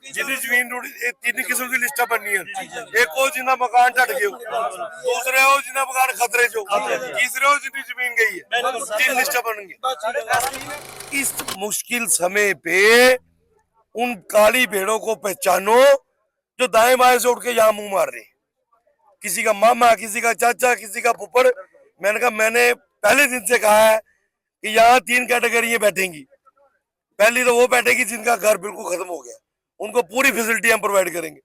जिन्नी जमीन रुड़ी तीन किस्म की लिस्टा बननी है। एक वो जिन्ना मकान ढट गए, दूसरे वो जिन्ना मकान खतरे चो, तीसरे वो जिन्नी जमीन गई है। तीन लिस्टा बनेंगी। इस मुश्किल समय पे उन काली भेड़ों को पहचानो जो दाएं बाएं से उठ के यहाँ मुंह मार रहे, किसी का मामा, किसी का चाचा, किसी का फुफड़। मैंने कहा, मैंने पहले दिन से कहा है कि यहाँ तीन कैटेगरी बैठेंगी। पहली तो वो बैठेगी जिनका घर बिल्कुल खत्म हो गया, उनको पूरी फैसिलिटी हम प्रोवाइड करेंगे।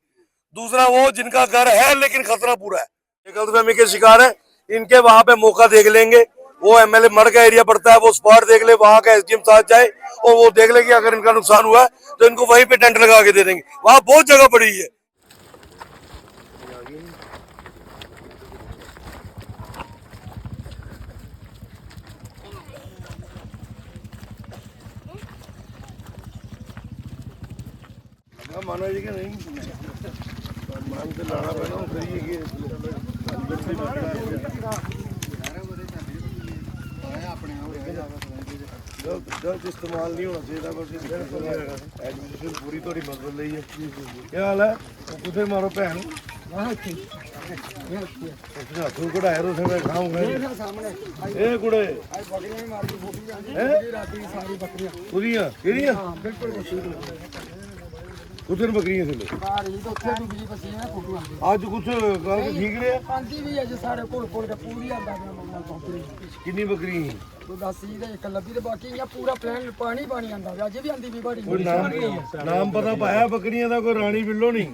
दूसरा वो जिनका घर है लेकिन खतरा पूरा है, गलतफहमी के शिकार है, इनके वहां पे मौका देख लेंगे। वो एमएलए मर का एरिया पड़ता है, वो स्पॉट देख ले, वहां का एसडीएम साथ जाए और वो देख ले कि अगर इनका नुकसान हुआ तो इनको वहीं पे टेंट लगा के दे देंगे। वहां बहुत जगह पड़ी है। माना जी कि नहीं मान से लाना पैना गलत इस्तेमाल नहीं होना चाहिए। एडमिशन पूरी थोड़ी मदद ली है। क्या हाल है? कुछ मारो भैन तू कढ़ाए तो खाऊ ए कुड़े कुछ बकरियां थे आज कुछ ठीक रहे किन्नी बकरी नाम पता पाया बकरियां का कोई रानी बिल्लो नहीं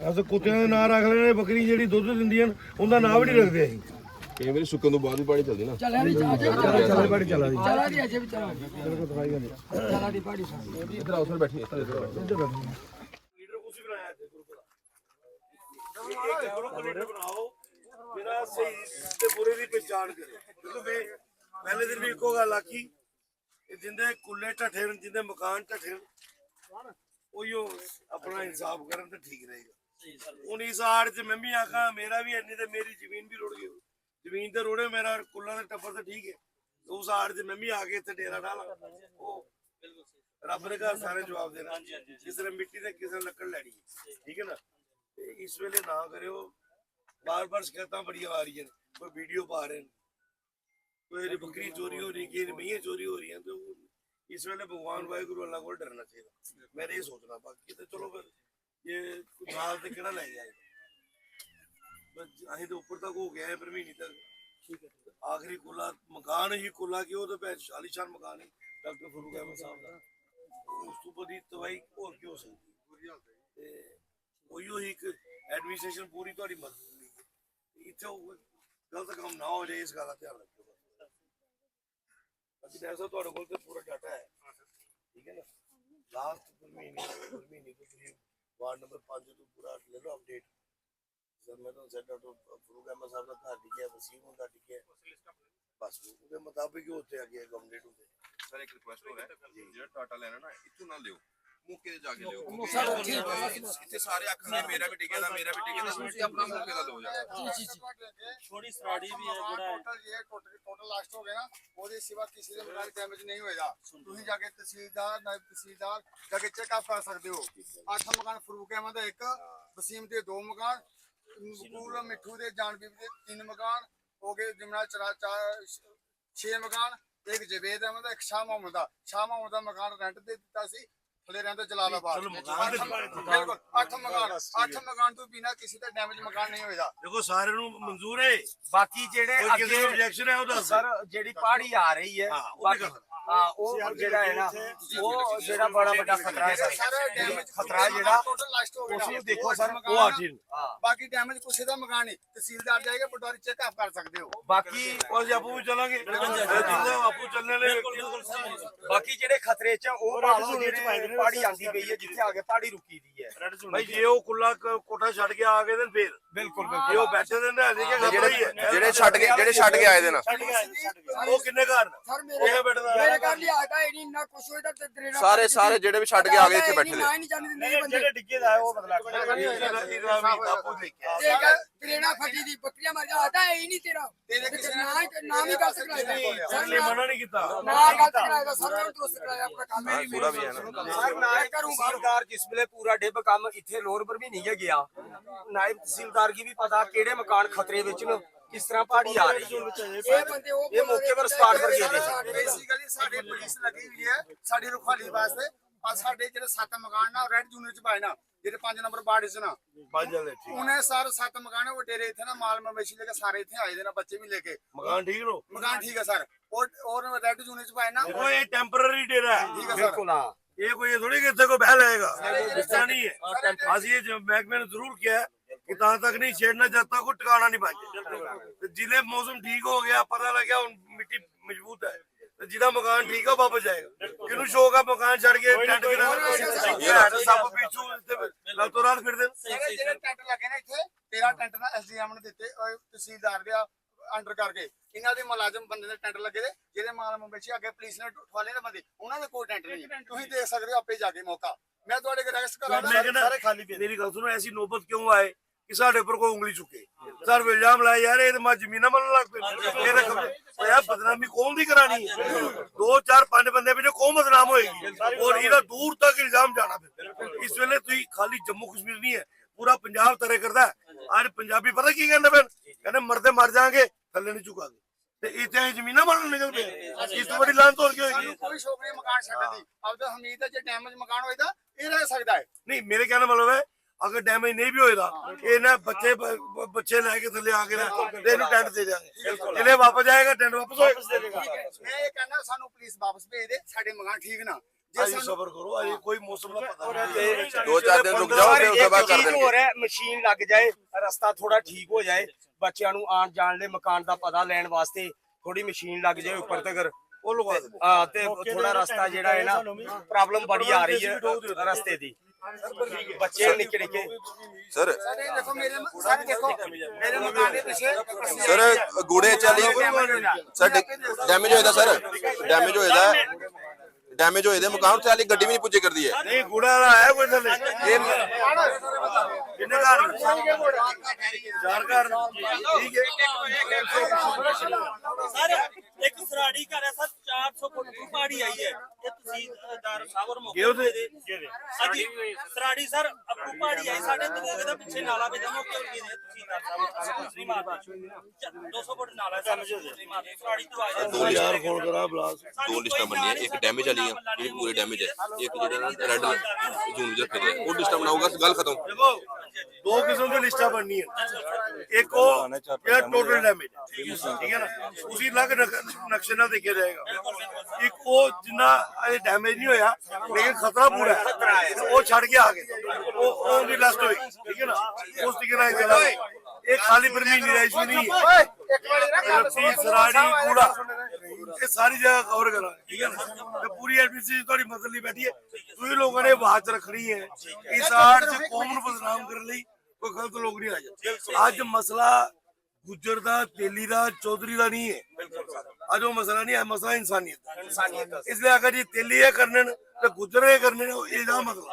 अस कुत्तियां दे नां रख लेने बकरी जेहड़ी दुध दिंदियां उनका नाम भी नहीं रखते असीं कई बार सुक्कन तो बाद भी पाड़ी चलदी ना चला पाड़ी चला दी चला दी अजे भी चला बिल्कुल दवाई वाली चला दी पाड़ी इधर आओ सर बैठिए इधर लीडर कुछ बनाया थे ग्रुप का लीडर बनाओ मेरा सही ते बुरे दी पहचान करे क्योंकि मैं पहले दिन भी एको गल आखी जिंदे कुल्ले ढठे जिंदे मकान ढठे ओयो अपना इंसाफ करन ते ठीक रहेगा। हुन इस आड़ च मैं भी आखा मेरा भी इन्नी ते मेरी जमीन भी रुड़ गई, जमीन ते रोड़े मेरा कुल्ला ते टप्पर ते ठीक है, तो उस आड़ च मैं भी आके इत्थे डेरा डाला रब ने घर सारे जवाब देना। किसी ने मिट्टी ते किसी ने लकड़ लैनी, ठीक है ना। इस वेले ना करो, बार बार शिकायत बड़ी आ रही है, कोई वीडियो पा रहे हैं, कोई बकरी चोरी हो रही है, मैया चोरी हो रही है। तो इस वेले भगवान वाहिगुरु अल्लाह को डरना चाहिए। मैंने ये सोचना बाकी तो चलो फिर ये कुछ हाल तो कहना ले जाए अं तो उपर तक हो गया है फिर महीने तक आखिरी कुला मकान ही कुला की वो तो आलीशान मकान है डॉक्टर फरूक अहमद साहब का, उस तो बड़ी तबाही और की हो सकती है। एक एडमिनिस्ट्रेशन पूरी थोड़ी मदद इतने गलत काम ना हो जाए इस गल का ध्यान रखियो। बाकी ऐसा तो पूरा डाटा है, ठीक है ना। लास्ट महीने तो वार्ड नंबर 5 तो पूरा ले लो अपडेट। मैं तो डॉक्टर फरूक अहमद साहब का घर टिके वसीम होंदा टिके बस उसके मुताबिक होते आगे अकोमोडेट होते। सर एक रिक्वेस्ट हो रहा है जेड़ा डाटा लेना ना इतों ना लियो मौके ते जाके लियो इतने सारे आख रहे मेरा भी टिके ना ਤੁਸੀਂ अपना मौके दा लो यार जी थोड़ी स्टडी भी है बड़ा टोटल लास्ट हो गया ना ਉਹਦੇ ਸਿਵਾ ਕਿਸੇ ਦੇ ਮਕਾਨ ਡੈਮੇਜ ਨਹੀਂ ਹੋਏਗਾ। ਤੁਸੀਂ ਜਾ ਕੇ ਤਹਿਸੀਲਦਾਰ ਨਾਇਬ ਤਹਿਸੀਲਦਾਰ ਜਾ ਕੇ ਚੈੱਕਅਪ ਕਰ ਸਕਦੇ ਹੋ। 8 ਮਕਾਨ ਫਰੂਕ ਅਹਿਮਦ ਦਾ 1 ਵਸੀਮ ਦੇ 2 ਮਕਾਨ ਮਕਬੂਲ ਮਿੱਠੂ ਦੇ ਜਾਨਵੀਰ ਦੇ 3 मकान हो गए जमुना 6 मकान एक जवेद अहमद एक शाह मोहम्मद का मकान रेंट दे दिता सी थले रहंदा जलालाबाद। बिल्कुल 8 मकान तो बिना किसी का डैमेज मकान नहीं होएगा। देखो सारे नु मंजूर है बाकी जेड़े अगे ऑब्जेक्शन है ओदा सर जेड़ी पहाड़ी आ रही है बाकी हां वो जेड़ा है ना वो जेड़ा बड़ा बड़ा खतरा है सर खतरा जेड़ा उसनु देखो सर वो आठिन बाकी डैमेज किसी दा मकान नहीं तहसीलदार जाएगा पटवारी चेकअप कर सकते हो। बाकी और आपू भी चलेंगे आपू चलने ले बाकी जेड़े खतरे च ओ जेड़े पहाड़ी आंदी पई है जिथे आगे पहाड़ी रुकी दी है भाई जे ओ कुल्ला कोठा छड़ के आ गए फिर बिल्कुल ये ओ बैठे दे ना के खतरा ही है जेड़े छड़ के आए दे ना ओ किन्ने घर सर मेरे बैठदा घर लिया आया इनी ना कुछ होदा ते दरेरा सारे जेड़े भी छड़ के आ गए इथे बैठे ने नहीं जाने बंदे जेड़े डिग्गे दा है ओ बदला आपू देखिए ਕਰੇੜਾ ਫੱਟੀ ਦੀ ਬੱਕਰੀਆਂ ਮਰ ਜਾ ਆਦਾ ਹੀ ਨਹੀਂ ਤੇਰਾ ਤੇਰੇ ਕਿਸੇ ਨੇ ਨਾਮ ਹੀ ਗਲਤ ਕਰਾਇਆ ਸਰ ਨੇ ਮਨਾ ਨਹੀਂ ਕੀਤਾ ਨਾ ਗਲਤ ਕਰਾਇਆ ਸਰ ਨੇ ਦੁਰਸਤ ਕਰਾਇਆ ਆਪਣਾ ਕੰਮ ਮੇਰੀ ਪੂਰਾ ਵੀ ਹੈ ਨਾ ਸਰ ਨਾਇਬ ਤਹਿਸੀਲਦਾਰ ਜਿਸ ਵੇਲੇ ਪੂਰਾ ਡਿੱਬ ਕੰਮ ਇੱਥੇ ਲੋਰ ਪਰ ਵੀ ਨਹੀਂ ਗਿਆ ਨਾਇਬ ਤਹਿਸੀਲਦਾਰ ਕੀ ਵੀ ਪਤਾ ਕਿਹੜੇ ਮਕਾਨ ਖਤਰੇ ਵਿੱਚ ਨੇ ਕਿਸ ਤਰ੍ਹਾਂ ਪਹਾੜੀ ਆ ਰਹੀ ਹੈ ਇਹ ਬੰਦੇ ਉਹ ਇਹ ਮੌਕੇ ਪਰ ਸਪਾਟ ਪਰ ਗਏ ਨੇ ਬੇਸਿਕਲੀ ਸਾਡੇ ਪੁਲਿਸ ਲੱਗੀ ਹੋਈ ਹੈ ਸਾਡੀ ਰਖਵਾਲੀ ਵਾਸਤੇ ਆ ਸਾਡੇ ਜਿਹੜੇ 7 ਮਕਾਨ ਨਾ ਰੈੱਡ ਜ਼ੋਨ ਵਿੱਚ ਪਾਏ ਨਾ ਜਿਹੜੇ 5 ਨੰਬਰ ਵਾਰਡ ਚ ਨਾ ਪੰਜ ਵਾਲੇ ਠੀਕ ਉਹਨੇ ਸਾਰੇ 7 ਮਕਾਨ ਉਹ ਡੇਰੇ ਇੱਥੇ ਨਾ ਮਾਲ ਮਵੇਸ਼ੀ ਲੈ ਕੇ ਸਾਰੇ ਇੱਥੇ ਆਏ ਦੇ ਨਾ ਬੱਚੇ ਵੀ ਲੈ ਕੇ ਮਕਾਨ ਠੀਕ ਰੋ ਮਕਾਨ ਠੀਕ ਹੈ ਸਰ ਔਰ ਰੈੱਡ ਜ਼ੋਨ ਵਿੱਚ ਪਾਏ ਨਾ ਦੇਖੋ ਇਹ ਟੈਂਪਰੇਰੀ ਡੇਰਾ ਹੈ ਠੀਕ ਹੈ ਸਰ ਬਿਲਕੁਲ ਹਾਂ ਇਹ ਕੋਈ ਥੋੜੀ ਕਿ ਇੱਥੇ ਕੋਈ ਬਹਿ ਲਏਗਾ ऐसा नहीं है ਅਸੀਂ ਇਹ महकमे ने जरूर किया है कि तहाँ तक नहीं छेड़ना जब तक कोई ठिकाना नहीं पाए जिले मौसम ठीक हो गया पता लग गया मिट्टी मजबूत है तो जिला मकान ठीक है वापस जाएगा किन्नू शौक है मकान छड़ के टेंट गिरा सब पीछू रातों रात फिर ਜਿਹੜੇ ਟੈਂਟ ਲੱਗੇ ਨੇ ਇੱਥੇ 13 ਟੈਂਟ ਨਾ ਐਸਡੀਐਮ ਨੇ ਦਿੱਤੇ ਤਹਿਸੀਲਦਾਰ ਦੇ ਅੰਡਰ ਕਰਕੇ ਇਹਨਾਂ ਦੇ ਮੁਲਾਜ਼ਮ ਬੰਦੇ ਦੇ ਟੈਂਟ ਲੱਗੇ ਦੇ ਜਿਹਦੇ ਮਾਲ ਮਵੇਸ਼ੀ ਅੱਗੇ ਪੁਲਿਸ ਨੇ ਠਵਾਲੇ ਦੇ ਬੰਦੇ ਉਹਨਾਂ ਦੇ ਕੋਈ ਟੈਂਟ ਨਹੀਂ ਤੁਸੀਂ ਦੇਖ ਸਕਦੇ ਹੋ ਆਪੇ ਜਾ ਕੇ ਮੌਕਾ ਮੈਂ ਤੁਹਾਡੇ ਕੋਲ ਰੈਸਟ ਕਰਾਂਗਾ ਸਾਰੇ ਖਾਲੀ ਪਏ ਮੇਰੀ ਗੱਲ ਸੁਣੋ ऐसी नौबत क्यों आए कि साढ़े ऊपर कोई उंगली चुके सर इल्जाम लाए यार ये तो जमीना मन लग पे यार बदनामी कौन दी करानी है 2 4 5 बंदे पे कौन बदनाम होएगी और इधर दूर तक इल्जाम जाना फिर इस वेले तुम खाली जम्मू कश्मीर नहीं है पूरा पंजाब तरे करता है आज पंजाबी पता की कहते फिर कहते मरते मर जाएंगे थले नहीं चुका इतने जमीना मन निकल पे इस तो बड़ी लानत और क्या होगी ਕੋਈ ਸ਼ੌਕ ਨਹੀਂ ਮਕਾਨ ਛੱਡਣ ਦੀ ਆਪਦਾ ਹਮੀਦ ਹੈ ਜੇ ਡੈਮੇਜ ਮਕਾਨ ਹੋਏਗਾ ਇਹ ਰਹਿ ਸਕਦਾ ਹੈ नहीं मेरे कहने मतलब है अगर डैमेज नहीं भी होएगा ये ना बच्चे लेके थले आके ना तेन टेंट दे देंगे जिले वापस जाएगा टेंट वापस दे देगा ਮੈਂ ਇਹ ਕਹਿੰਦਾ ਸਾਨੂੰ ਪੁਲਿਸ ਵਾਪਸ ਭੇਜ ਦੇ ਸਾਡੇ ਮਕਾਨ ठीक ना अजी सबर करो अजी कोई मौसम का पता नहीं 2-4 दिन रुक जाओ फिर उसके बाद कर ਚੀਜ਼ देंगे ਹੋ ਰਿਹਾ ਮਸ਼ੀਨ ਲੱਗ ਜਾਏ ਰਸਤਾ ਥੋੜਾ ਠੀਕ ਹੋ ਜਾਏ ਬੱਚਿਆਂ ਨੂੰ ਆਣ ਜਾਣ ਲਈ ਮਕਾਨ ਦਾ ਪਤਾ ਲੈਣ ਵਾਸਤੇ ਥੋੜੀ ਮਸ਼ੀਨ ਲੱਗ ਜਾਏ ਉੱਪਰ ਤੱਕ वो लगा दे ਹਾਂ ਤੇ ਥੋੜਾ ਰਸਤਾ ਜਿਹੜਾ ਹੈ ਨਾ ਪ੍ਰੋਬਲਮ ਬੜੀ ਆ ਰਹੀ ਹੈ ਰਸਤੇ ਦੀ ਬੱਚੇ ਨਿੱਕੇ ਨਿੱਕੇ सर ਸਾਰੇ ਦੇਖੋ ਮੇਰੇ ਸਾਰੇ ਦੇਖੋ ਮੇਰੇ ਮਕਾਨ ਦੇ ਪਿੱਛੇ सर गूड़े चाली सर डैमेज होएदा सर डैमेज होएदा डैमेज होए दे मकान ते आली गड्डी भी नहीं पुज्जे कर दी है नहीं गुड़ा वाला है कोई थले ये कितने घर चार घर ठीक है सर एक सराड़ी घर है सर 400 फुट की पहाड़ी आई है ये तहसीलदार साहब और ये मौके उधर दे हाजी सराड़ी सर अपू पहाड़ी आई साढ़े तो पीछे नाला पे जमा के तहसीलदार साहब दूसरी मार 200 फुट नाला है सर दूसरी मार सराड़ी तो आ दो यार फोन करा ब्लास 2 लिस्टां बननी है एक डैमेज वाली है ये पूरे डैमेज है एक जेड़ा रेड जोन जो रखे वो लिस्टां बनाऊंगा गल खत्म देखो दो किस्म की लिस्टा बननी है एक को ये टोटल डैमेज ठीक है ना उसी अलग नक्शे ना देखा जाएगा एक वो जिन्ना डैमेज नहीं होया लेकिन खतरा पूरा है वो छड़ के आ गए वो उनकी लास्ट हुई ठीक है ना उस तरीके ना चला एक खाली परमी निराश भी नहीं है रत्ती सराड़ी कूड़ा ये सारी जगह कवर करा ठीक है ना तो पूरी एडमिनिस्ट्रेशन थोड़ी मदद ली बैठी है तुम लोगों ने बात रखनी है इस आड़ से कौम ਨੂੰ ਬਦਨਾਮ ਕਰਨ ਲਈ ਕੋਈ ਗਲਤ ਲੋਕ ਨਹੀਂ ਆ ਜਾਂਦੇ ਅੱਜ ਮਸਲਾ ਗੁੱਜਰ ਦਾ ਤੇਲੀ ਦਾ ਚੌਧਰੀ ਦਾ नहीं है आज वो मसला नहीं है मसला इंसानियत का इसलिए अगर ये तेली है करने तो गुजर है करने इल्जाम मतलब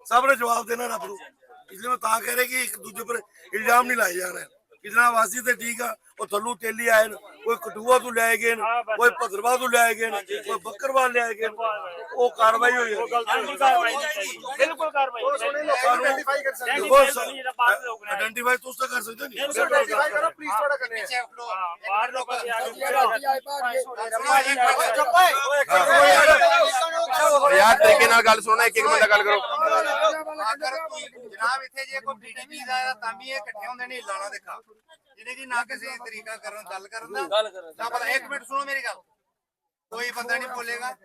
सबने जवाब देना रब को इसलिए मैं कह रहे कि एक दूसरे पर इल्जाम नहीं लाए जाने कितना वासी तो ठीक है वो थलू तेली आए कोई कठुआ तो लिया गए कोई भद्रवा तो लिया गए कोई बकरवाल लिया गए वो कार्रवाई हुई बिल्कुल कार्रवाई आइडेंटिफाई तो उससे कर सकते नहीं ਆਈਡੈਂਟੀਫਾਈ ਕਰੋ ਪੁਲਿਸ ਥੋੜਾ ਕਰਨੇ ਹੈ बाहर लोगों के यार तरीके नाल गल सुनना एक बंदा गल करो ਜਨਾਬ ਇੱਥੇ ਜੇ ਕੋਈ ਬੀਡੀਪੀ ਦਾ ਤਾਂ ਵੀ ਇਹ ਇਕੱਠੇ ਹੁੰਦੇ ਨੇ ਲਾਣਾ ਦੇਖਾ ਜਿਹਨੇ ਕੀ ਨਾ ਕਿਸੇ ਤਰੀਕਾ ਕਰਨ ਗੱਲ ਕਰਨ ਦਾ ਤਾਂ ਪਤਾ 1 ਮਿੰਟ ਸੁਣੋ ਮੇਰੀ ਗੱਲ ਕੋਈ ਬੰਦਾ ਨਹੀਂ ਬੋਲੇਗਾ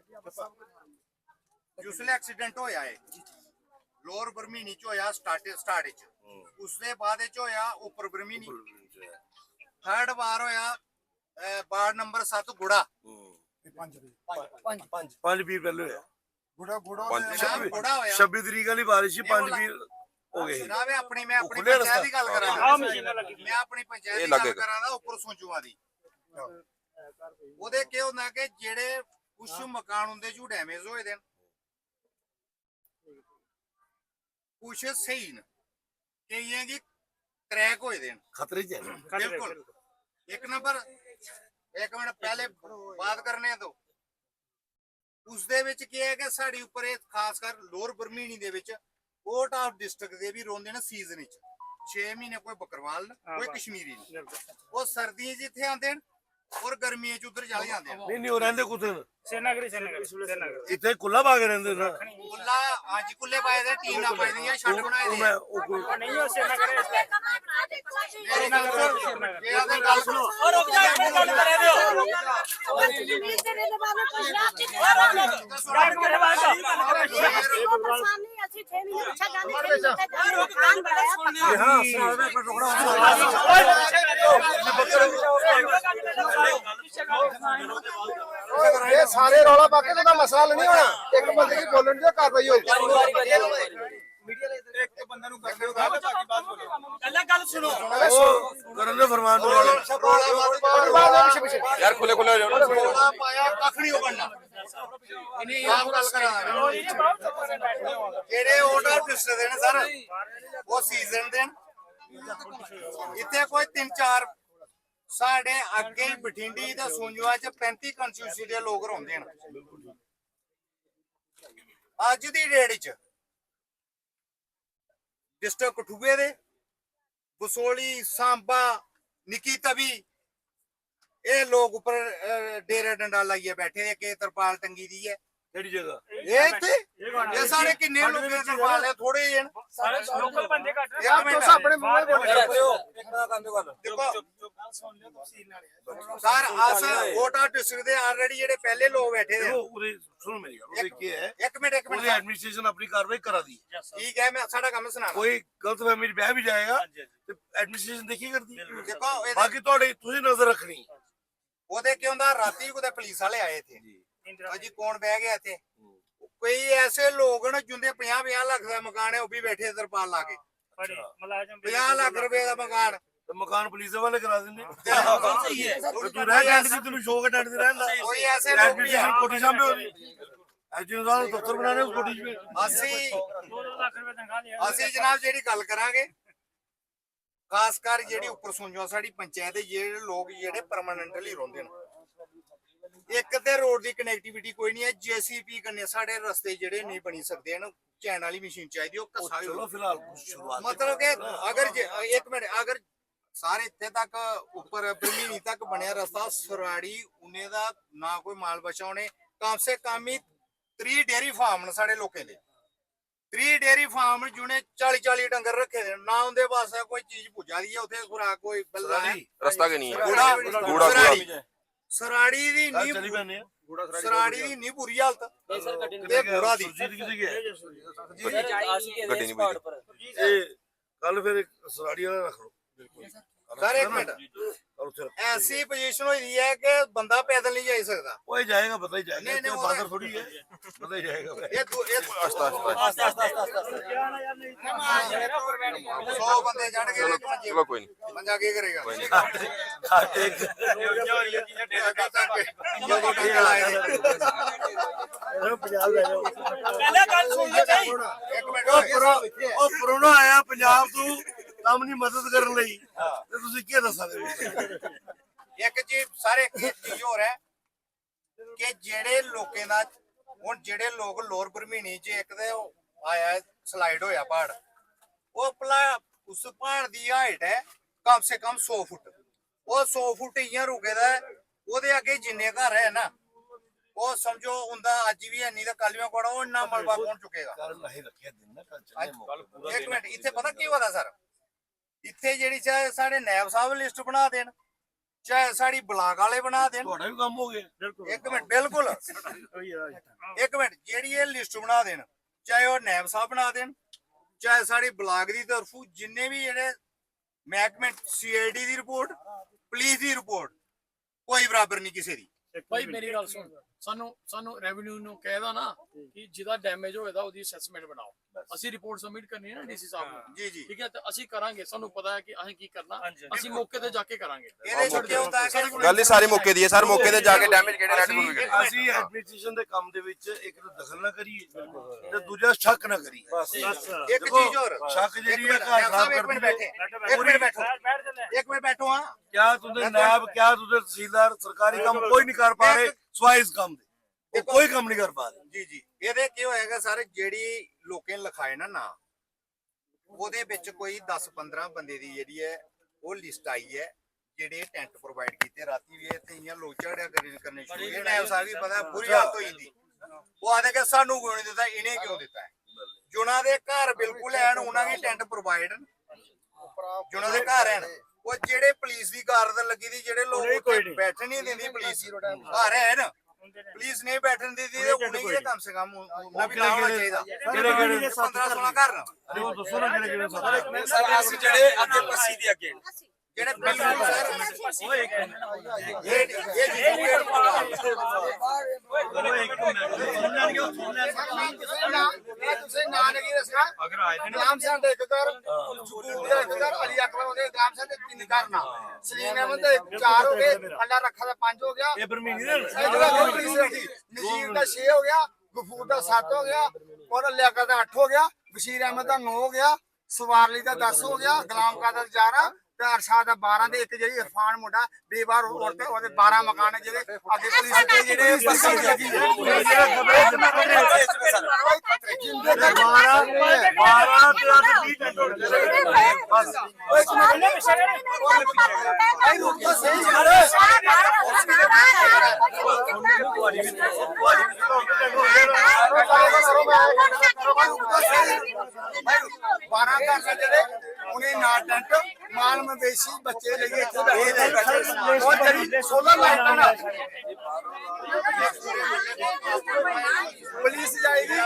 ਜਿਸਲੇ ਐਕਸੀਡੈਂਟ ਹੋਇਆ ਹੈ ਲੋਅਰ ਬਰਮੀਨੀ ਚ ਹੋਇਆ ਸਟਾਰਟ ਚ ਉਸਦੇ ਬਾਅਦ ਚ ਹੋਇਆ ਉੱਪਰ ਬਰਮੀਨੀ ਥਰਡ ਵਾਰ ਹੋਇਆ ਵਾਰਡ ਨੰਬਰ 7 ਗੁੜਾ 5 ਵੀਰ ਪਹਿਲੇ ਹੋਇਆ ਗੁੜਾ ਪੰਜ ਗੁੜਾ ਹੋਇਆ 26 ਤਰੀਕ ਵਾਲੀ ਬਾਰਿਸ਼ 5 ਵੀਰ ਹੋ ਗਏ ਜਨਾਬ ਮੈਂ ਆਪਣੀ ਖੁੱਲੇ ਪੰਚਾਇਤ ਦੀ ਗੱਲ ਆ ਕਰਾਂ ਮਸ਼ੀਨਾਂ ਲੱਗੀ ਮੈਂ ਆਪਣੀ ਪੰਚਾਇਤ ਇਹ ਦੀ ਲੱਗ ਗੱਲ ਗਿਆ। ਕਰਾਂ ਦਾ ਉੱਪਰ ਸੋਚੂਆਂ ਦੀ ਉਹਦੇ ਕੀ ਹੁੰਦਾ ਕਿ ਜਿਹੜੇ ਕੁਝ ਮਕਾਨ ਹੁੰਦੇ ਜੋ ਡੈਮੇਜ ਹੋਏ ਦੇ ਕੁਝ ਸਹੀ ਨੇ ਕਈਆਂ ਦੀ ਕਰੈਕ ਹੋਏ ਦੇ ਨੇ ਖਤਰੇ 'ਚ ਹੈ ਬਿਲਕੁਲ। ਇੱਕ ਨੰਬਰ, ਇੱਕ ਮਿੰਟ ਪਹਿਲੇ ਬਾਤ ਕਰਨੇ ਤੋਂ ਉਸ ਦੇ ਵਿੱਚ ਕੀ ਹੈ ਕਿ ਸਾਡੀ ਉੱਪਰ ਇਹ ਖਾਸ ਕਰ ਲੋਅਰ ਬਰਮੀਨੀ ਦੇ ਵਿੱਚ ਕੋਟ ਆਫ ਡਿਸਟ੍ਰਿਕਟ ਦੇ ਵੀ ਰੋਂਦੇ ਨੇ ਸੀਜ਼ਨ ਵਿੱਚ 6 ਮਹੀਨੇ ਕੋਈ ਬੱਕਰਵਾਲ ਨਾ ਕੋਈ ਕਸ਼ਮੀਰੀ ਨਹੀਂ। ਉਹ ਸਰਦੀਆਂ 'ਚ ਇੱਥੇ ਆਉਂਦੇ ਨੇ ਔਰ ਗਰਮੀਆਂ 'ਚ ਉਧਰ ਚਲੇ ਜਾਂਦੇ ਨੇ। ਨਹੀਂ ਉਹ ਰਹਿੰਦੇ ਕੁੱਥੇ ਨੇ ਸ੍ਰੀਨਗਰ ਇੱਥੇ ਕੁੱਲਾ ਪਾ ਕੇ ਰਹਿੰਦੇ ਨਾ ਕੁੱਲਾ ਅੱਜ ਕੁੱਲੇ ਪਾਏ ਦੇ ਟੀਨ ਨਾ ਪਾਈ ਦੀਆਂ ਛੱਡ ਬਣਾਏ ਦੇ ਉਹ ਕੋਈ ਨਹੀਂ ਉਹ ਸ੍ਰੀਨਗਰ ਹੈ ਮੇਰੀ ਗੱਲ ਸੁਣ, ਜੇ ਆਦੇ ਗੱਲ ਸੁਣੋ ਔਰ ਰੁਕ ਜਾ ਇੱਕ ਗੱਲ ਕਰੇ ਦਿਓ ਇਹ ਸਾਰੇ ਰੌਲਾ ਪਾ ਕੇ ਤਾਂ ਮਸਲਾ ਨਹੀਂ ਹੋਣਾ। ਇੱਕ ਬੰਦੇ ਦੀ ਬੋਲਣ ਦੀ ਕਾਰਵਾਈ ਹੋਈ। ਇੱਕ ਬੰਦੇ ਨੂੰ ਕਰਦੇ ਹੋ ਗੱਲ, ਬਾਕੀ ਬਾਤ ਬੋਲੋ। ਪਹਿਲਾਂ ਗੱਲ ਸੁਣੋ ਉਹ ਕਰਨ ਦੇ ਫਰਮਾਨ ਤੋਂ ਯਾਰ ਖੁੱਲੇ ਖੁੱਲੇ ਹੋ ਜਾਓ ਨਾ। ਰੌਲਾ ਪਾਇਆ ਕੱਖ ਨਹੀਂ ਬਣਨਾ। ਇਹਨੇ ਆਪ ਗੱਲ ਕਰਾਂ ਜਿਹੜੇ ਆਰਡਰ ਪਿਸਟੇ ਦੇ ਨੇ ਸਰ ਉਹ ਸੀਜ਼ਨ ਦੇ ਨੇ। ਇੱਥੇ ਕੋਈ 3-4 ਸਾਡੇ ਅੱਗੇ ਹੀ ਬਠਿੰਡੀ ਤੇ ਸੁੰਜਵਾ ਚ 35 ਕੰਸਟੀਟਿਊਂਸੀ ਦੇ ਲੋਕ ਰਹਿੰਦੇ ਨੇ। ਅੱਜ ਦੀ ਡੇਟ ਚ ਡਿਸਟ੍ਰਿਕਟ ਕਠੂਏ ਦੇ ਬਸੋਲੀ, ਸਾਂਬਾ, ਨਿੱਕੀ ਤਵੀ ਇਹ ਲੋਕ ਉੱਪਰ ਡੇਰੇ ਡੰਡਾ ਲਾਈਏ ਬੈਠੇ ਕਿ ਤਰਪਾਲ ਟੰਗੀ ਦੀ ਹੈ। ਕਿਹੜੀ ਜਗ੍ਹਾ ਇਹ ਇੱਥੇ ਇਹ ਸਾਰੇ ਕਿੰਨੇ ਲੋਕ ਨੇ ਤਰਪਾਲ ਹੈ? ਥੋੜੇ ਜਿਹੇ ਨੇ। ਸਾਰੇ ਲੋਕਲ ਬੰਦੇ ਘੱਟ ਨੇ। ਇੱਕ ਮਿੰਟ ਆਪਣੇ ਮੂੰਹ ਸਰ ਅਸ ਕੋਟਾ ਡਿਸਟ੍ਰਿਕਟ ਦੇ ਆਲਰੇਡੀ ਜਿਹੜੇ ਪਹਿਲੇ ਲੋਕ ਬੈਠੇ ਨੇ। ਉਹਦੇ ਸੁਣ ਮੇਰੀ ਗੱਲ ਉਹਦੇ ਕੀ ਹੈ ਇੱਕ ਮਿੰਟ ਉਹਦੀ ਐਡਮਿਨਿਸਟ੍ਰੇਸ਼ਨ ਆਪਣੀ ਕਾਰਵਾਈ ਕਰਾ ਦੀ ਠੀਕ ਹੈ, ਮੈਂ ਸਾਡਾ ਕੰਮ ਸੁਣਾ ਕੋਈ ਗਲਤ ਫਹਿਮੀ ਚ ਬਹਿ ਵੀ ਜਾਏਗਾ ਤੇ ਐਡਮਿਨਿਸਟ੍ਰੇਸ਼ਨ ਦੇਖੀ ਕਰਦੀ ਦੇਖੋ ਬਾਕੀ ਤੁਹਾਡੇ ਤੁਸੀਂ ਨਜ਼ਰ ਰੱਖਣੀ ਉਹਦੇ ਕਿਉਂ ਦਾ ਰਾਤੀ ਉਹਦੇ ਪੁਲਿਸ ਵਾਲੇ ਆਏ ਇੱਥੇ ਜੀ ਕੌਣ ਬਹਿ ਗਿਆ ਇੱਥੇ? ਕੋਈ ਐਸੇ ਲੋਕ ਨੇ ਜਿੰਦੇ 50-50 ਲੱਖ ਦਾ ਮਕਾਨ ਹੈ ਉਹ ਵੀ ਬੈਠੇ ਤਰਪਾਲ ਲਾ ਕੇ। ਮੁਲਾਜ਼ਮ 50 ਲੱਖ ਰੁਪਏ ਦਾ ਮਕਾਨ ਤੇ ਮਕਾਨ ਪੁਲਿਸ ਦੇ ਵਾਲੇ ਕਰਾ ਦਿੰਦੇ ਸਹੀ ਹੈ ਤੇ ਤੂੰ ਰਹਿ ਟੈਂਟ ਦੀ ਤੈਨੂੰ ਸ਼ੌਕ ਹੈ ਟੈਂਟ ਦੀ ਰਹਿਣ ਦਾ ਕੋਈ ਐਸੇ ਲੋਕ ਵੀ ਐਡਮਿਨਿਸਟ੍ਰੇਸ਼ਨ ਹੈ। ਕੋਠੀ ਸਾਹਮਣੇ ਹੋਣੀ ਐਜੂਨ ਸਾਹਿਬ ਨੂੰ ਦਫ਼ਤਰ ਬਣਾਣੇ ਉਸ ਕੋਠੀ 'ਚ ਅਸੀਂ 2 ਲੱਖ ਰੁਪਏ ਤਨਖਾਹ ਲਿਆ ਅਸੀਂ ਜਨਾਬ ਜਿਹੜੀ ਗੱਲ ਕਰਾਂਗੇ ਖਾਸ ਕਰ ਜਿਹੜੀ ਉੱਪਰ ਸੁਣਜੋ ਸਾਡੀ ਪੰਚਾਇਤ ਦੇ ਜਿਹੜੇ ਲੋਕ ਜਿਹੜੇ ਪਰਮਾਨੈਂਟਲੀ ਰਹਿੰਦੇ ਨੇ। ਇੱਕ ਤੇ ਰੋਡ ਦੀ ਕਨੈਕਟੀਵਿਟੀ ਕੋਈ ਨਹੀਂ ਹੈ। ਜੀਸੀਪੀ ਕਰਨੇ ਸਾਡੇ ਰਸਤੇ ਜਿਹੜੇ ਨਹੀਂ ਬਣੀ ਸਕਦੇ ਹਨ। ਚੈਨ ਵਾਲੀ ਮਸ਼ੀਨ ਚਾਹੀਦੀ ਉਹ ਕੱਸਾ ਚਲੋ ਫਿਲਹਾਲ ਸ਼ੁਰੂਆਤ ਮਤਲਬ ਕਿ ਅਗਰ ਇੱਕ ਮਿੰਟ ਅਗਰ ਸਾਰੇ ਇੱਥੇ ਤੱਕ ਉੱਪਰ ਬਰਮੀਨੀ ਤੱਕ ਬਣਿਆ ਰਸਤਾ ਸਰਾੜੀ ਉਹਨੇ ਦਾ ਨਾ ਕੋਈ ਮਾਲ ਬਚਾਉਣੇ ਕਮ ਸੇ ਕਮ ਹੀ 3 ਡੇਅਰੀ ਫਾਰਮ ਨੇ ਸਾਡੇ ਲੋਕਾਂ ਦੇ। 3 ਡੇਅਰੀ ਫਾਰਮ ਜਿਹਨੇ 40-40 ਡੰਗਰ ਰੱਖੇ ਦੇ ਨਾ ਉਹਦੇ ਵਾਸਤੇ ਕੋਈ ਚੀਜ਼ ਪੁੱਜਾ ਦੀ ਹੈ ਉੱਥੇ ਖੁਰਾਕ ਕੋਈ ਬੱਲਾ ਹੈ ਰਸਤਾ ਕਿ ਨਹੀਂ ਹੈ ਗੂੜਾ ਸਰਾੜੀ ਦੀ ਚੱਲੀ ਨਹੀਂ ਪੈਣੇ ਆ ਸਰਾੜੀ ਦੀ ਨਹੀਂ ਬੁਰੀ ਹਾਲਤ ਤੇ ਗੂੜਾ ਦੀ ਸੁਰਜੀਤ ਕਿੱਥੇ ਗਿਆ ਗੱਡੀ ਨਹੀਂ ਪਈ ਇਹ ਕੱਲ ਫਿਰ ਸਰਾੜੀ ਵਾਲਾ ਰੱਖ ਲਓ ਸਰ ਇੱਕ ਮਿੰਟ ਐਸੀ ਪੋਜੀਸ਼ਨ ਹੋਈ ਦੀ ਹੈ ਕਿ ਬੰਦਾ ਪੈਦਲ ਨਹੀਂ ਜਾ ਸਕਦਾ। ਉਹ ਜਾਏਗਾ ਪਤਾ ਹੀ ਜਾਏਗਾ ਨਹੀਂ, ਤੇ ਉਹ ਬਾਦਰ ਥੋੜੀ ਹੈ ਪਤਾ ਹੀ ਜਾਏਗਾ ਆਸਤਾ ਆਸਤਾ 100 ਬੰਦੇ ਚੜ ਗਏ ਚਲੋ ਕੋਈ ਨਹੀਂ ਬੰਦਾ ਕੀ ਕਰੇਗਾ? ਖਾਤੇ ਪੰਜਾਬ ਲੈ ਜਾਓ ਪਹਿਲਾਂ ਗੱਲ ਸੁਣਨੀ ਚਾਹੀ ਇੱਕ ਮਿੰਟ ਉਹ ਪਰੋਣਾ ਆਇਆ ਪੰਜਾਬ ਤੋਂ ਕੰਮ ਦੀ ਮਦਦ ਕਰਨ ਲਈ ਤੇ ਤੁਸੀਂ ਕੀ ਦੱਸਾਂਗੇ? ਇੱਕ ਚੀਜ਼ ਸਾਰੇ ਇੱਕ ਚੀਜ਼ ਹੋਰ ਹੈ ਕਿ ਜਿਹੜੇ ਲੋਕਾਂ ਦਾ ਹੁਣ ਜਿਹੜੇ ਲੋਕ ਲੋਰ ਬਰਮੀਨੀ ਚ ਇੱਕ ਤੇ ਆਇਆ ਸਲਾਈਡ ਹੋਇਆ ਪਹਾੜ ਉਹ ਉਸ ਪਹਾੜ ਦੀ ਹਾਈਟ ਹੈ ਕਮ ਸੇ ਕਮ 100 ਫੁੱਟ। ਉਹ 100 ਫੁੱਟ ਇਆਂ ਰੁਕੇਦਾ ਉਹਦੇ ਅੱਗੇ ਜਿੰਨੇ ਘਰ ਹੈ ਨਾ ਉਹ ਸਮਝੋ ਹੁੰਦਾ ਅੱਜ ਵੀ ਇੰਨੀ ਦਾ ਕਾਲੀਆਂ ਕੋੜਾ ਉਹ ਇੰਨਾ ਮਲਬਾ ਪਹੁੰਚ ਚੁੱਕੇਗਾ। ਕੱਲ ਨਹੀਂ ਰੱਖਿਆ ਦਿਨ ਨਾ ਕੱਲ ਚੱਲੇ ਇੱਕ ਮਿੰਟ ਇੱਥੇ ਪਤਾ ਕੀ ਹੋਦਾ ਸਰ ਇੱਥੇ ਜਿਹੜੀ ਚਾਹੇ ਸਾਡੇ ਨਾਇਬ ਸਾਹਿਬ ਲਿਸਟ ਬਣਾ ਦੇਣ ਚਾਹੇ ਸਾਡੀ ਬਲਾਕ ਵਾਲੇ ਬਣਾ ਦੇਣ। ਤੁਹਾਡਾ ਵੀ ਕੰਮ ਹੋ ਗਿਆ ਇੱਕ ਮਿੰਟ ਬਿਲਕੁਲ ਇੱਕ ਮਿੰਟ ਜਿਹੜੀ ਇਹ ਲਿਸਟ ਬਣਾ ਦੇਣ ਚਾਹੇ ਉਹ ਨਾਇਬ ਸਾਹਿਬ ਬਣਾ ਦੇਣ ਚਾਹੇ ਸਾਡੀ ਬਲਾਕ ਦੀ ਤਰਫੋਂ ਜਿੰਨੇ ਵੀ ਜਿਹੜੇ ਮਹਿਕਮੇ ਸੀਆਈਡੀ ਦੀ ਰਿਪੋਰਟ ਪੁਲਿਸ ਦੀ ਰਿਪੋਰਟ ਕੋਈ ਬਰਾਬਰ ਨਹੀਂ ਕਿਸੇ ਦੀ। ਭਾਈ ਮੇਰੀ ਗੱਲ ਸੁਣ ਸਾਨੂੰ ਰੈਵਨਿਊ ਨੂੰ ਕਹਿਦਾ ਨਾ ਕਿ ਜਿਹਦਾ ਡੈਮੇਜ ਹੋਏਦਾ ਉਹਦੀ ਅਸੈਸਮੈਂਟ ਬਣਾਓ। ਅਸੀਂ ਰਿਪੋਰਟ ਸਬਮਿਟ ਕਰਨੀ ਹੈ ਨਾ ਡੀਸੀ ਸਾਹਿਬ ਨੂੰ। ਜੀ ਜੀ ਠੀਕ ਹੈ, ਤੇ ਅਸੀਂ ਕਰਾਂਗੇ, ਸਾਨੂੰ ਪਤਾ ਹੈ ਕਿ ਅਸੀਂ ਕੀ ਕਰਨਾ, ਹਾਂਜੀ। ਅਸੀਂ ਮੌਕੇ ਤੇ ਜਾ ਕੇ ਕਰਾਂਗੇ। ਇਹਦੇ ਚ ਕੀ ਹੁੰਦਾ ਹੈ ਕਿ ਗੱਲ ਹੀ ਸਾਰੀ ਮੌਕੇ ਦੀ ਹੈ ਸਰ। ਮੌਕੇ ਤੇ ਜਾ ਕੇ ਡੈਮੇਜ ਕਿਹੜੇ ਰੈਡ ਨੂੰ ਵਿਗੜੇ। ਅਸੀਂ ਐਡਮਿਨਿਸਟ੍ਰੇਸ਼ਨ ਦੇ ਕੰਮ ਦੇ ਵਿੱਚ ਇੱਕ ਤਾਂ ਦਖਲ ਨਾ ਕਰੀਏ ਤੇ ਦੂਜਾ ਸ਼ੱਕ ਨਾ ਕਰੀਏ। ਇੱਕ ਚੀਜ਼ ਹੋਰ ਸ਼ੱਕ ਜਿਹੜੀ ਹੈ ਘਰ ਖਰਾਬ ਇੱਕ ਮਿੰਟ ਕਰਦੀ ਬੈਠੇ, ਇੱਕ ਮਿੰਟ ਬੈਠੋ, ਇੱਕ ਮਿੰਟ ਬੈਠੋ। ਹਾਂ क्या तुझे नायब क्या तुझे तहसीलदार सरकारी काम कोई नहीं कर पा रहे सिवाय इस काम दे, वो कोई काम नहीं कर पा रहे। ਜੀ ਜੀ ਇਹਦੇ ਕੀ ਹੋਏਗਾ ਸਰ, ਜਿਹੜੀ ਲੋਕਾਂ ਨੇ ਲਿਖਾਏ ਨਾ ਉਹਦੇ ਵਿੱਚ ਕੋਈ 10-15 ਬੰਦੇ ਦੀ ਜਿਹੜੀ ਹੈ ਉਹ ਲਿਸਟ ਆਈ ਹੈ ਜਿਹੜੇ ਟੈਂਟ ਪ੍ਰੋਵਾਈਡ ਕੀਤੇ। ਰਾਤੀ ਵੀ ਇੱਥੇ ਇਆਂ ਲੋਕ ਝਗੜਿਆ ਕਰਨੇ ਸ਼ੁਰੂ ਹੋਏ। ਨਾਇਬ ਸਾਹਿਬ ਵੀ ਪਤਾ ਬੁਰੀ ਹਾਲਤ ਹੋਈ ਦੀ। ਉਹ ਆਦੇ ਕਿ ਸਾਨੂੰ ਕਿਉਂ ਨਹੀਂ ਦਿੱਤਾ, ਇਹਨੇ ਕਿਉਂ ਦਿੱਤਾ ਹੈ। ਜਿਨ੍ਹਾਂ ਦੇ ਘਰ ਬਿਲਕੁਲ ਐਨ ਉਹਨਾਂ ਦੀ ਟੈਂਟ ਪ੍ਰੋਵਾਈਡ, ਜਿਨ੍ਹਾਂ ਦੇ ਘਰ ਐਨ ਉਹ ਜਿਹੜੇ ਪੁਲਿਸ ਦੀ ਗਾਰਡ ਲੱਗੀ ਦੀ, ਜਿਹੜੇ ਲੋਕ ਉੱਥੇ ਬੈਠਣ ਨਹੀਂ ਦਿੰਦੀ ਪੁਲਿਸ ਘਰ ਐਨ ਪੁਲਿਸ ਨਹੀਂ ਬੈਠਣ ਦਿੰਦੀ ਤੇ ਉਹਨੇ ਕੀ ਕਮ ਸੇ ਕਮ ਉਹਨਾਂ ਵੀ ਨਾ ਹੋਣਾ ਚਾਹੀਦਾ। 15-16 ਘਰ अरे वो दोस्तों ना किहड़े किहड़े ਸਰ ਅਸੀਂ ਜਿਹੜੇ ਅੱਗੇ ਪੱਸੀ ਦੇ ਅੱਗੇ ਜਿਹੜੇ ਬਿਲਕੁਲ ਸਰ ਤੁਸੀਂ ਨਾਂ ਨਹੀਂ ਦੱਸਣਾ। ਗ੍ਰਾਮ ਸਭਾ ਦੇ ਇੱਕ ਘਰ, ਸਕੂਲ ਦੇ ਇੱਕ ਘਰ, ਅਲੀ ਅਕਬਰ ਉਹਦੇ ਗ੍ਰਾਮ ਸਭਾ ਦੇ 3 ਘਰ ਨਾ, ਸਲੀਮ ਅਹਿਮਦ ਦੇ 4 ਹੋ ਗਏ, ਅੱਲਾ ਰੱਖਾ ਦਾ 5 ਹੋ ਗਿਆ, ये परमीनी ने ਨਜ਼ੀਰ ਦਾ 6 ਹੋ ਗਿਆ, ਗਫੂਰ ਦਾ 7 ਹੋ ਗਿਆ, ਔਰ ਲਿਆਕਤ ਦਾ 8 ਹੋ ਗਿਆ, ਬਸ਼ੀਰ ਅਹਿਮਦ ਦਾ 9 ਹੋ ਗਿਆ, ਸਵਾਰਲੀ ਦਾ 10 ਹੋ ਗਿਆ, ਗੁਲਾਮ ਕਾਦਰ 11 ਤੇ ਅਰਸ਼ਾਦ ਦਾ 12 ਦੇ ਇੱਕ ਜਿਹੜੀ ਇਰਫਾਨ ਮੁੰਡਾ ਬੇਵਾਰ ਔਰਤ ਉਹਦੇ 12 ਮਕਾਨ ਹੈ ਜਿਹੜੇ ਅੱਗੇ ਪੁਲਿਸ ਦੇ ਜਿਹੜੇ ਬੱਸਾਂ ਲੱਗੀ बारह घर से ਜਿਹੜੇ ਉਹਨੇ ਨਾ ਟੈਂਟ ਮਾਲ ਮਵੇਸ਼ੀ ਬੱਚੇ ਲਈ ਇੱਥੇ ਬੈਠੇ ਨੇ ਉਹ ਜਿਹੜੀ ਸੋਲਰ ਲਾਈਟਾਂ ਨਾਲ ਪੁਲਿਸ ਜਾਏਗੀ,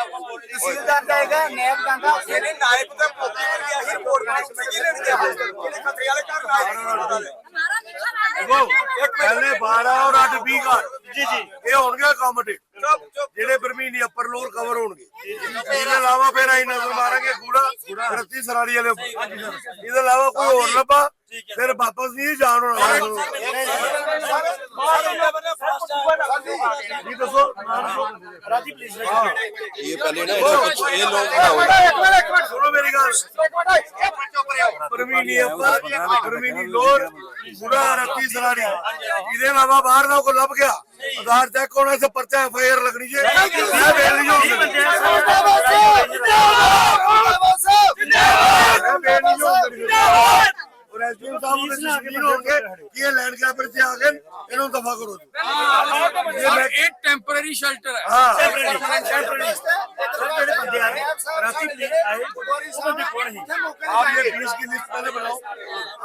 ਤਹਿਸੀਲਦਾਰ ਜਾਏਗਾ, ਨਾਇਬ ਜਾਂਦਾ। ਇਹਨੇ ਨਾਇਬ ਦਾ ਪੋਤੇ ਵਰਗੀ ਅਸੀਂ ਰਿਪੋਰਟ ਬਣਾਈ ਸੀ ਕਿਹਨੇ ਨਹੀਂ ਕਿਹਾ ਕਿਹੜੇ ਖਤਰੇ ਵਾਲੇ ਘਰ ਨਾਇਬ पहले 12 और 8 20 घर जी जी ये होंगे कॉमेडी ਜਿਹੜੇ ਬਰਮੀਨੀ ਅਪਰ ਲੋਅਰ ਕਵਰ ਹੋਣਗੇ। ਇਹਦੇ ਇਲਾਵਾ ਫਿਰ ਅਸੀਂ ਨਜ਼ਰ ਮਾਰਾਂਗੇ ਕੂੜਾ ਰੱਤੀ ਸਰਾੜੀ ਵਾਲੇ ਉੱਪਰ। ਇਹਦੇ ਇਲਾਵਾ ਕੋਈ ਹੋਰ ਲੱਭਾ ਫਿਰ ਵਾਪਸ ਨਹੀਂ ਜਾਣ ਹੋਣਾ। ਜੀ ਦੱਸੋ ਰਾਜੀ ਪਲੀਜ਼। ये पहले ना कुछ ये लोग ना हो ਸੁਣੋ ਮੇਰੀ ਗੱਲ। ਬਰਮੀਨੀ ਅਪਰ ਬਰਮੀਨੀ ਲੋਅਰ ਕੂੜਾ ਰੱਤੀ ਸਰਾੜੀ ਇਹਦੇ ਇਲਾਵਾ ਬਾਹਰ ਦਾ ਕੋਈ ਲੱਭ ਗਿਆ ਆਧਾਰ ਚੈੱਕ ਹੋਣਾ से पर्चा FIR लगनी है। और एसडीएम साहब ने जमीन होंगे ये लैंड ग्रैबर से आ गए इन्हों दफा करो। ਇਹ ਟੈਂਪਰੇਰੀ ਸ਼ੈਲਟਰ ਹੈ। हां आप ये 20 की लिस्ट पहले बनाओ।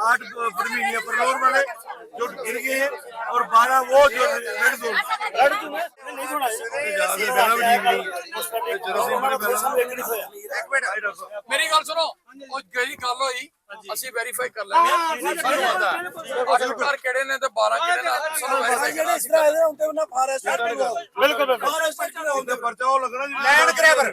8 बर्मीनी अपर लोअर वाले जो गिर गए हैं और 12 वो जो रेड जोन नहीं होना ਮੇਰੀ ਗੱਲ ਸੁਣੋ, ਉਹ ਜਿਹੜੀ ਗੱਲ ਹੋਈ ਅਸੀਂ ਵੈਰੀਫਾਈ ਕਰ ਲੈਂਦੇ ਹਾਂ। ਸਾਨੂੰ ਪਤਾ ਹੈ ਅਸਲ ਘਰ ਕਿਹੜੇ ਨੇ ਤੇ 12 ਕਿਹੜੇ ਨੇ ਸਾਨੂੰ ਵੈਰੀਫਾਈ ਕਰਨਾ। बिल्कुल पर्चा वो लगना लैंड ग्रैबर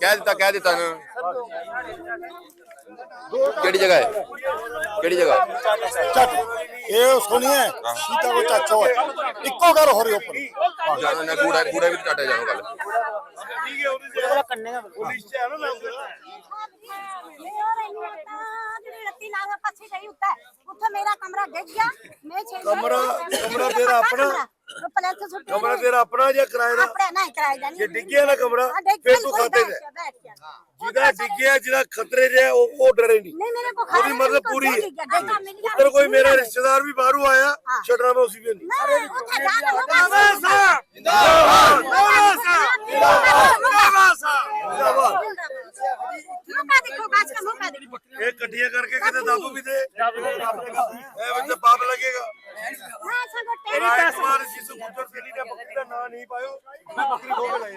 कह दिता ना केड़ी जगह है केड़ी जगह ये उसको नहीं है सीता को चाचा है इक्को घर हो रही ऊपर जानो ना कूड़ा कूड़ा भी काटे जानो कल पुलिस से है ना मेरा कमरा गिर गया। मैं कमरा तेरा अपना कमरा तेरा अपना या किराएदार नहीं किराएदार ये डिग्गिया ना कमरा फिर तू खाते दे जिदा डिग्गिया जिदा खतरे जे वो डरे नहीं नहीं मेरे को पूरी मतलब पूरी है। उधर कोई मेरा रिश्तेदार भी बाहर आया शटरा में उसी भी नहीं एक कटिया करके कहते दादू भी दे बच्चे पाप लगेगा। राजकुमार जी से गुजर से नहीं बकरी का ना नहीं पायो बकरी खो के लाए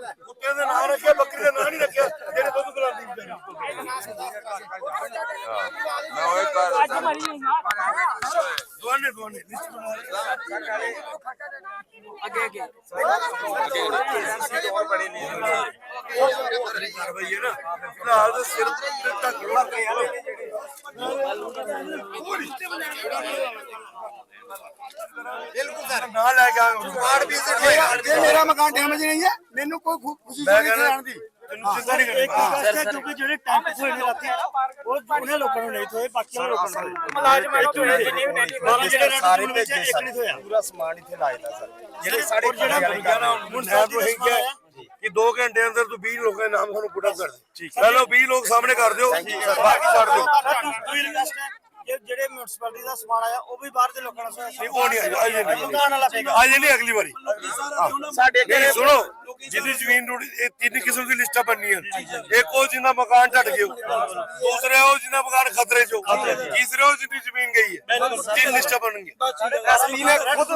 ਕੁੱਤੇ ਦੇ ਨਾਂ ਰੱਖਿਆ, ਬੱਕਰੀ ਦਾ ਨਾਂ ਨਹੀਂ ਰੱਖਿਆ, ਜਿਹੜੇ ਦੁੱਧ ਪਿਲਾਉਂਦੀ ਵਿਚਾਰੀ। ਮੈਂ ਉਹ ਕਰ ਦੋਨੇ ਲਿਸਟ ਬਣਾ ਰਹੇ। ਕਾਰਵਾਈ ਹੈ ਨਾ, ਫਿਲਹਾਲ ਤਾਂ ਸਿਰ ਤੇ ਢੱਕ ਲਓ। ਬਿਲਕੁਲ ਸਰ ਨਾ ਲੈ ਕੇ ਆਵਾਂਗੇ। ਕਾਰਡ ਵੀ ਜੇ ਮੇਰਾ ਮਕਾਨ ਡੈਮੇਜ ਨਹੀਂ ਹੈ ਮੈਨੂੰ ਕੋਈ ਖੁਸ਼ੀ ਮੈਂ ਨਹੀਂ ਕਹਿੰਦਾ ਆਣ ਦੀ ਤੈਨੂੰ ਚਿੰਤਾ ਨਹੀਂ ਕਰਨੀ। ਕਿਉਂਕਿ ਜਿਹੜੇ ਟੈਂਕ ਹੋਏ ਨੇ ਰਾਤੀ ਉਹ ਉਹਨੇ ਲੋਕਾਂ ਨੂੰ ਨਹੀਂ ਥੋਏ, ਬਾਕੀਆਂ ਲੋਕਾਂ ਨੂੰ ਮੁਲਾਜ਼ਮ ਜਿਹੜੇ ਸਾਰੇ ਭੇਜੇ ਇੱਕ ਨਹੀਂ ਹੋਇਆ। ਪੂਰਾ ਸਮਾਨ ਇੱਥੇ ਲਾਇਦਾ ਸਰ ਜਿਹੜੇ ਸਾਡੇ ਜਿਹੜਾ ਬੰਦਾ ਨਾ ਹੁਣ ਸਾਹਿਬ ਨੂੰ ਇਹੀ ਕਿਹਾ ਕਿ 2 ਘੰਟੇ ਅੰਦਰ ਤੂੰ 20 ਲੋਕਾਂ ਦੇ ਨਾਮ ਸਾਨੂੰ ਪੁੱਟਾ ਕਰ ਦੇ। ਪਹਿਲਾਂ 20 ਲੋਕ ਸਾਹਮਣੇ ਕਰ ਦਿਓ, ਬਾਕੀ ਛੱਡ ਦਿਓ। ਜਿਹੜੇ ਮਿਊਨਿਸਪੈਲਿਟੀ ਦਾ ਸਮਾਨ ਆਇਆ ਉਹ ਵੀ ਬਾਹਰ ਦੇ ਲੋਕਾਂ ਨਾਲ ਨਹੀਂ ਉਹ ਨਹੀਂ ਅਜੇ ਨਹੀਂ ਦੁਕਾਨ ਵਾਲਾ ਪਏਗਾ। ਅਜੇ ਨਹੀਂ, ਅਗਲੀ ਵਾਰੀ। ਸਾਡੇ ਨਹੀਂ ਸੁਣੋ, ਜਿੰਨੀ ਜ਼ਮੀਨ ਟੁੱਟੀ, ਇਹ 3 ਕਿਸਮ ਦੀ ਲਿਸਟਾਂ ਬਣਨੀਆਂ। ਇੱਕ ਉਹ ਜਿੰਨਾ ਮਕਾਨ ਢੱਟ ਗਿਆ, ਦੂਸਰੇ ਉਹ ਜਿੰਨਾ ਮਕਾਨ ਖਤਰੇ 'ਚ, ਤੀਸਰੇ ਉਹ ਜਿੰਨੀ ਜ਼ਮੀਨ ਗਈ ਹੈ। 3 ਲਿਸਟਾਂ ਬਣਨਗੀਆਂ। ਐਸਪੀ ਨੇ ਖੁਦ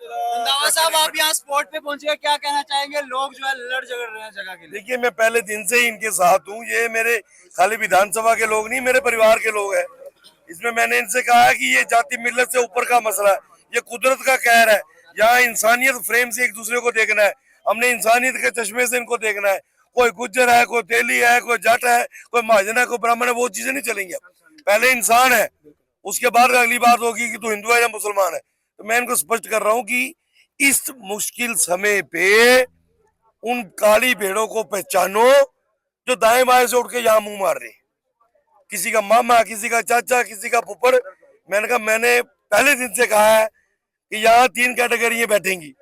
रंधावा साहब आप यहाँ स्पॉट पे पहुंचे, क्या कहना चाहेंगे? लोग जो है लड़ झगड़ रहे हैं जगह के लिए। देखिए, मैं पहले दिन से ही इनके साथ हूँ। ये मेरे खाली विधानसभा के लोग नहीं, मेरे परिवार के लोग हैं। इसमें मैंने इनसे कहा है कि ये जाति मिल्लत से ऊपर का मसला है, ये कुदरत का कहर है। यहाँ इंसानियत फ्रेम से एक दूसरे को देखना है, हमने इंसानियत के चश्मे से इनको देखना है। कोई गुज्जर है, कोई तेली है, कोई जट है, कोई महाजन है, कोई ब्राह्मण है, वो चीजें नहीं चलेंगी। पहले इंसान है, उसके बाद अगली बात होगी कि तू हिंदू है या मुसलमान है। तो मैं इनको स्पष्ट कर रहा हूँ कि इस मुश्किल समय पे उन काली भेड़ों को पहचानो जो दाएं बाएं से उठ के यहाँ मुंह मार रहे हैं। किसी का मामा, किसी का चाचा, किसी का फुफड़। मैंने कहा, मैंने पहले दिन से कहा है कि यहाँ 3 कैटेगरियां बैठेंगी।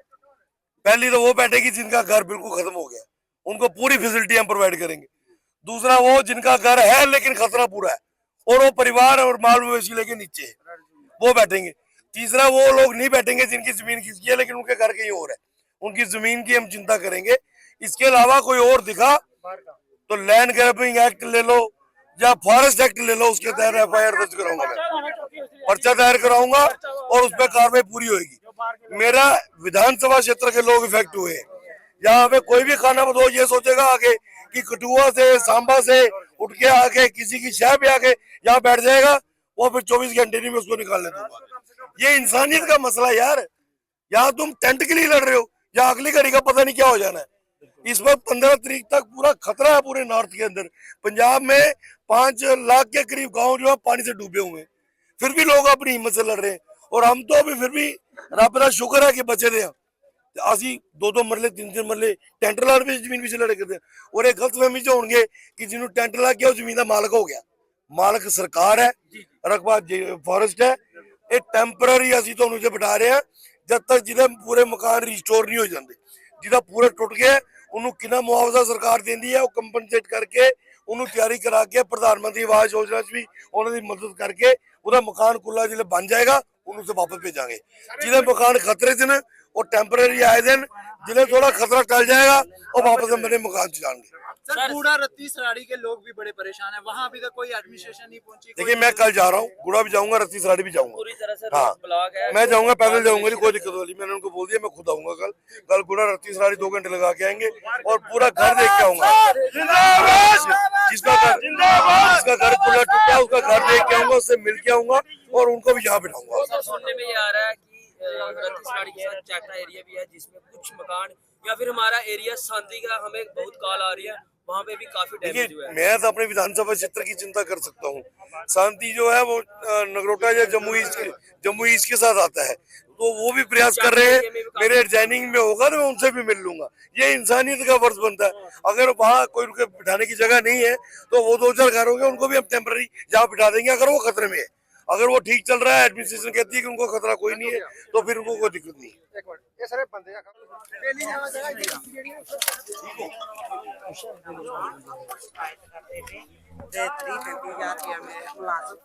पहली तो वो बैठेगी जिनका घर बिल्कुल खत्म हो गया, उनको पूरी फैसिलिटी हम प्रोवाइड करेंगे। दूसरा वो जिनका घर है लेकिन खतरा पूरा है और वो परिवार और माल मवेशी लेके नीचे है, वो बैठेंगे। तीसरा वो लोग नहीं बैठेंगे जिनकी जमीन खिसकी है लेकिन उनके घर कहीं और है, उनकी जमीन की हम चिंता करेंगे। इसके अलावा कोई और दिखा तो लैंड ग्रैबिंग एक्ट ले लो या फॉरेस्ट एक्ट ले लो, उसके तहत FIR दर्ज कराऊंगा, मैं पर्चा दायर कराऊंगा और उस पर कार्रवाई पूरी होगी। मेरा विधानसभा क्षेत्र के लोग इफेक्ट हुए हैं। यहाँ पे कोई भी खाना बदो ये सोचेगा आगे कि कठुआ से, सांबा से उठ के आके किसी की शह पे आके यहाँ बैठ जाएगा, वो फिर 24 घंटे नहीं मैं उसको निकालने दूंगा। ये इंसानियत का मसला है यार। यहाँ तुम टेंट के लिए लड़ रहे हो, या अगली घड़ी का पता नहीं क्या हो जाना है। इस वक्त 15 तारीख तक पूरा खतरा है पूरे नॉर्थ के अंदर। पंजाब में 5 लाख के करीब गांव जो है पानी से डूबे हुए हैं, फिर भी लोग अपनी हिम्मत से लड़ रहे हैं। और हम तो अभी फिर भी रब का शुक्र है कि बचे रहे हैं। ਅਸੀਂ 2-2 ਮਰਲੇ 3-3 ਮਰਲੇ ਟੈਂਟ ਲਾ ਕੇ ਜ਼ਮੀਨ ਵਿੱਚ ਲੜੇ ਕਰਦੇ ਔਰ ਇਹ ਗਲਤਫਹਿਮੀ ਚ ਹੋਣਗੇ ਕਿ ਜਿਹਨੂੰ ਟੈਂਟ ਲੱਗ ਗਿਆ ਉਹ ਜ਼ਮੀਨ ਦਾ ਮਾਲਕ ਹੋ ਗਿਆ। ਮਾਲਕ ਸਰਕਾਰ ਹੈ, ਰਕਬਾ ਫੋਰੈਸਟ ਹੈ। ਇਹ ਟੈਂਪਰਰੀ ਅਸੀਂ ਤੁਹਾਨੂੰ ਜੇ ਬਿਠਾ ਰਹੇ ਹਾਂ ਜਦ ਤੱਕ ਜਿਹਦੇ ਪੂਰੇ ਮਕਾਨ ਰੀਸਟੋਰ ਨਹੀਂ ਹੋ ਜਾਂਦੇ। ਜਿਹਦਾ ਪੂਰਾ ਟੁੱਟ ਗਿਆ ਉਹਨੂੰ ਕਿੰਨਾ ਮੁਆਵਜ਼ਾ ਸਰਕਾਰ ਦਿੰਦੀ ਹੈ ਉਹ ਕੰਪਨਸੇਟ ਕਰਕੇ ਉਹਨੂੰ ਤਿਆਰੀ ਕਰਾ ਕੇ ਪ੍ਰਧਾਨ ਮੰਤਰੀ ਆਵਾਸ ਯੋਜਨਾ 'ਚ ਵੀ ਉਹਨਾਂ ਦੀ ਮਦਦ ਕਰਕੇ ਉਹਦਾ ਮਕਾਨ ਕੁੱਲਾ ਜਿਹੜੇ ਬਣ ਜਾਏਗਾ ਉਹਨੂੰ ਸੇ ਵਾਪਸ ਭੇਜਾਂਗੇ। ਜਿਹਦੇ ਮਕਾਨ ਖਤਰੇ 'ਚ ਨੇ और टेम्पररी आए दिन जिन्हें थोड़ा खतरा टल जाएगा और वापस हम मेरे मकान से जाएंगे। सर गुड़ा रत्ती सराड़ी के लोग भी बड़े परेशान है, वहाँ अभी तक कोई एडमिनिस्ट्रेशन नहीं पहुंची। देखिए, मैं कल जा रहा हूँ, गुड़ा भी जाऊंगा, रत्ती सराड़ी भी जाऊंगा। पूरी तरह से हाँ, ब्लॉक है। मैं जाऊंगा, पैदल जाऊंगा, कोई दिक्कत वाली। मैंने उनको बोल दिया मैं खुद आऊंगा कल गुड़ा रत्ती सराड़ी 2 घंटे लगा के आएंगे और पूरा घर देख के आऊंगा। जिसका घर पूरा टूटा उसका घर देख के आऊंगा, उससे मिल के आऊंगा और उनको भी यहाँ बिठाऊंगा। सुनने में ये आ रहा है कि रत्तीसराड़ी के साथ चाटा एरिया भी है जिसमें कुछ मकान या फिर हमारा एरिया शांति का हमें बहुत कॉल आ रही है, वहाँ पे भी काफी डैमेज हुआ है। मैं तो अपने विधानसभा क्षेत्र की चिंता कर सकता हूँ। शांति जो है वो नगरोटा या जम्मू ईस्ट के साथ आता है, तो वो भी प्रयास कर रहे हैं। मेरे डिजाइनिंग में होगा तो मैं उनसे भी मिल लूंगा। ये इंसानियत का फर्ज बनता है। अगर वहाँ कोई उनके बिठाने की जगह नहीं है तो वो 2-4 घर होंगे, उनको भी हम टेम्पररी यहाँ बिठा देंगे अगर वो खतरे में है। अगर वो ठीक चल रहा है, एडमिनिस्ट्रेशन कहती है कि उनको खतरा कोई नहीं है, तो फिर उनको कोई दिक्कत नहीं है। ਤੇ 30-35000 ਰੁਪਇਆ ਮੇਰੇ ਮੁਲਾਜ਼ਮ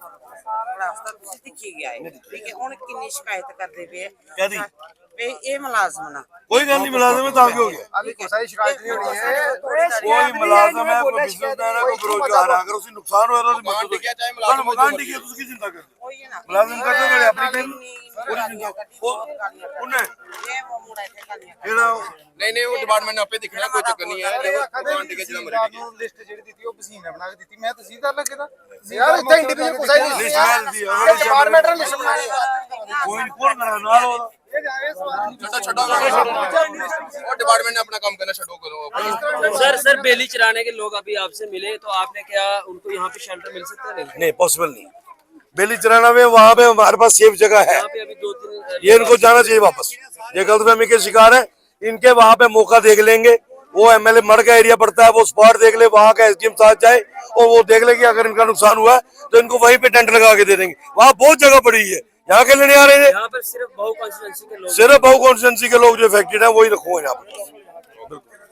ਰਾਸਤਾ ਤੁਸੀਂ ਦਿਖੀ ਗਿਆ ਹੈ ਠੀਕ ਹੈ ਹੁਣ ਕਿੰਨੀ ਸ਼ਿਕਾਇਤ ਕਰਦੇ ਪਏ ਕਾਹਦੀ? ਵੀ ਇਹ ਮੁਲਾਜ਼ਮ ਨਾ कोई गल नहीं मुलाजिम है तो आगे हो गया अभी कोई सारी शिकायत नहीं होनी है कोई मुलाजिम है कोई बिजनेसमैन है कोई बेरोजगार है अगर उसे नुकसान होया तो उसकी मदद टिकिया चाहे होगी मकान टिकिया तो उसकी चिंता कर ਉਹੀ ਹੈ ਨਾ मुलाजिम करते गए अपनी कर उन्हें ਇਹ ਮੁੰਡਾ ਇੱਥੇ ਕਾਲੀਆਂ केड़ा ਨਹੀਂ ਨਹੀਂ ਉਹ ਡਿਪਾਰਟਮੈਂਟ ਨੇ ਆਪੇ ਦੇਖਣਾ ਕੋਈ ਚੱਕਰ ਨਹੀਂ ਹੈ ਮਕਾਨ ਟਿਕਿਆ ਜਿਹੜਾ ਮਰਜ਼ੀ ਨੂੰ ਲਿਸਟ ਜਿਹੜੀ ਦਿੱਤੀ ਉਹ ਪਸੀਨੇ ਬਣਾ ਕੇ ਦਿੱਤੀ ਮੈਂ ਤਹਿਸੀਲਦਾਰ ਲੱਗੇ ਤਾਂ ਯਾਰ ਇੱਥੇ ਇੰਡੀਵਿਜੂਅਲ ਕੋਈ ਨਹੀਂ लिस्ट में दी अगर ਡਿਪਾਰਟਮੈਂਟ ਨੇ ਲਿਸਟ ਬਣਾਈ कोई कौन करा ना लो ਇਹ ਜਾਏ ਸਵਾਲ ਛੱਡੋ ਉਹ ਡਿਪਾਰਟਮੈਂਟ ਨੇ ਆਪਣਾ ਕੰਮ ਕਰਨਾ ਛੱਡੋ ਕਰੋ सर बेली चराने के लोग अभी आपसे मिले तो आपने क्या उनको यहाँ पे शेल्टर मिल सकता है? नहीं पॉसिबल नहीं बेली चराना में वहाँ पे हमारे पास सेफ जगह है यहाँ पे अभी 2-3 ये इनको जाना चाहिए वापस ये गलतफहमी के शिकार है इनके वहाँ पे मौका देख लेंगे वो एमएलए मर का एरिया पड़ता है वो स्पॉट देख ले वहाँ का एसडीएम साथ जाए और वो देख ले कि अगर इनका नुकसान हुआ है तो इनको वहीं पे टेंट लगा के दे देंगे वहाँ बहुत जगह पड़ी है यहाँ के लेने आ रहे थे यहाँ पर सिर्फ बहु कॉन्स्टिट्यूंसी के लोग सिर्फ बहु कॉन्स्टिट्यूंसी के लोग जो इफेक्टेड है वही रखो यहाँ पर